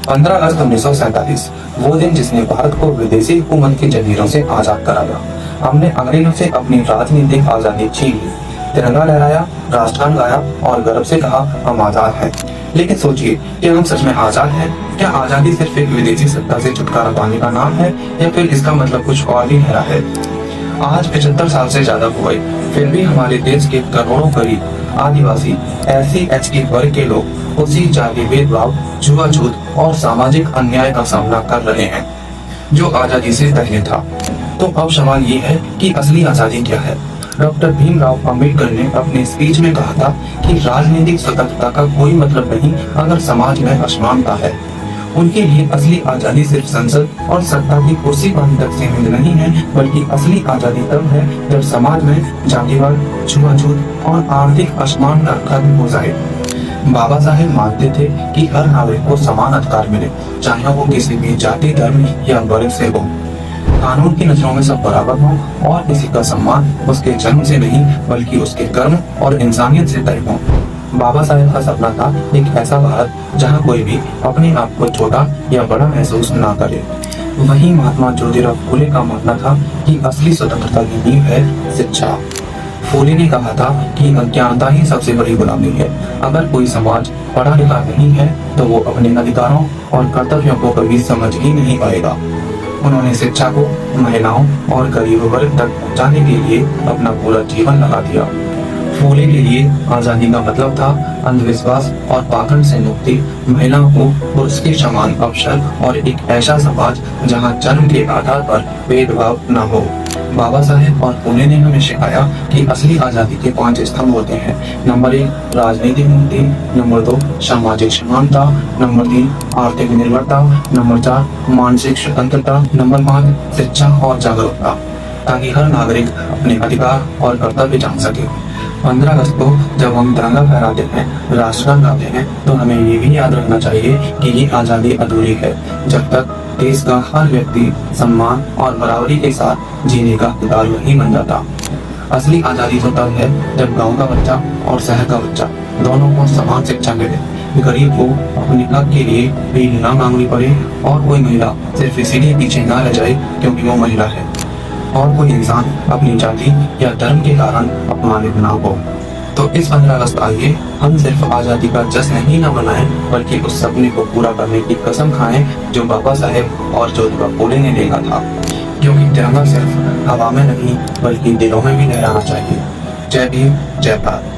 15 अगस्त 1947 वो दिन जिसने भारत को विदेशी हुकूमत की जंजीरों से आजाद कराया। हमने अंग्रेजों से अपनी राजनीतिक आजादी छीन ली, तिरंगा लहराया, राष्ट्रगान गाया और गर्व से कहा हम आजाद हैं। लेकिन सोचिए, क्या हम सच में आजाद हैं? क्या आजादी सिर्फ एक विदेशी सत्ता से छुटकारा पाने का नाम है या फिर इसका मतलब कुछ और भी गहरा है? आज 75 साल से ज्यादा हुए, फिर भी हमारे देश के करोड़ों गरीब, आदिवासी, SC/ST वर्ग के लोग उसी जाति भेदभाव, छुआछूत और सामाजिक अन्याय का सामना कर रहे हैं जो आजादी से पहले था। तो अब सवाल ये है कि असली आजादी क्या है? डॉक्टर भीमराव अंबेडकर ने अपने स्पीच में कहा था कि राजनीतिक स्वतंत्रता का कोई मतलब नहीं अगर समाज में असमानता है। उनके लिए असली आजादी सिर्फ संसद और सत्ता की कुर्सी पाने तक सीमित नहीं है, बल्कि असली आजादी तब है जब समाज में जातिवाद, छुआछूत और आर्थिक असमानता खत्म हो जाए। बाबा साहेब मानते थे कि हर नागरिक को समान अधिकार मिले, चाहे वो किसी भी जाति, धर्म या वर्ग से हो। कानून की नजरों में सब बराबर हों और किसी का सम्मान उसके जन्म से नहीं बल्कि उसके कर्म और इंसानियत से तय हो। बाबा साहेब का सपना था एक ऐसा भारत जहां कोई भी अपने आप को छोटा या बड़ा महसूस ना करे। वही महात्मा ज्योतिराव फूले का मानना था कि असली स्वतंत्रता की नींव है शिक्षा। फूले ने कहा था कि अज्ञानता ही सबसे बड़ी गुलामी है। अगर कोई समाज पढ़ा लिखा नहीं है तो वो अपने अधिकारों और कर्तव्यों को कभी समझ ही नहीं पाएगा। उन्होंने शिक्षा को महिलाओं और गरीब वर्ग तक पहुंचाने के लिए अपना पूरा जीवन लगा दिया। फूले के लिए आजादी का मतलब था अंधविश्वास और पाखंड से मुक्ति, महिलाओं को पुरुष के समान अवसर और एक ऐसा समाज जहां जन्म के आधार पर भेदभाव न हो। बाबा साहेब और फूले ने हमें सिखाया कि असली आजादी के 5 स्तंभ होते हैं। नंबर 1 राजनीतिक मुक्ति, नंबर 2 सामाजिक समानता, नंबर 3 आर्थिक निर्भरता, नंबर 4 मानसिक स्वतंत्रता, नंबर 5 शिक्षा और जागरूकता, ताकि हर नागरिक अपने अधिकार और कर्तव्य जान सके। 15 अगस्त को जब हम तिरंगा फहराते हैं, राष्ट्रगान गाते हैं, तो हमें ये भी याद रखना चाहिए कि ये आजादी अधूरी है जब तक देश का हर व्यक्ति सम्मान और बराबरी के साथ जीने का हकदार नहीं बन जाता। असली आजादी तो तब है जब गांव का बच्चा और शहर का बच्चा दोनों को समान शिक्षा मिले, गरीब को अपने हक के लिए भी न मांगनी पड़े और कोई महिला सिर्फ इसीलिए पीछे न रह जाए क्योंकि वो महिला है, और कोई इंसान अपनी जाति या धर्म के कारण अपमानित न हो। तो इस 15 अगस्त आइए हम सिर्फ आजादी का जश्न ही न मनाएं बल्कि उस सपने को पूरा करने की कसम खाएं जो बाबा साहेब और ज्योतिबा फूले ने देखा था, क्योंकि तिरंगा सिर्फ हवा में नहीं बल्कि दिलों में भी लहराना चाहिए। जय भीम, जय भारत।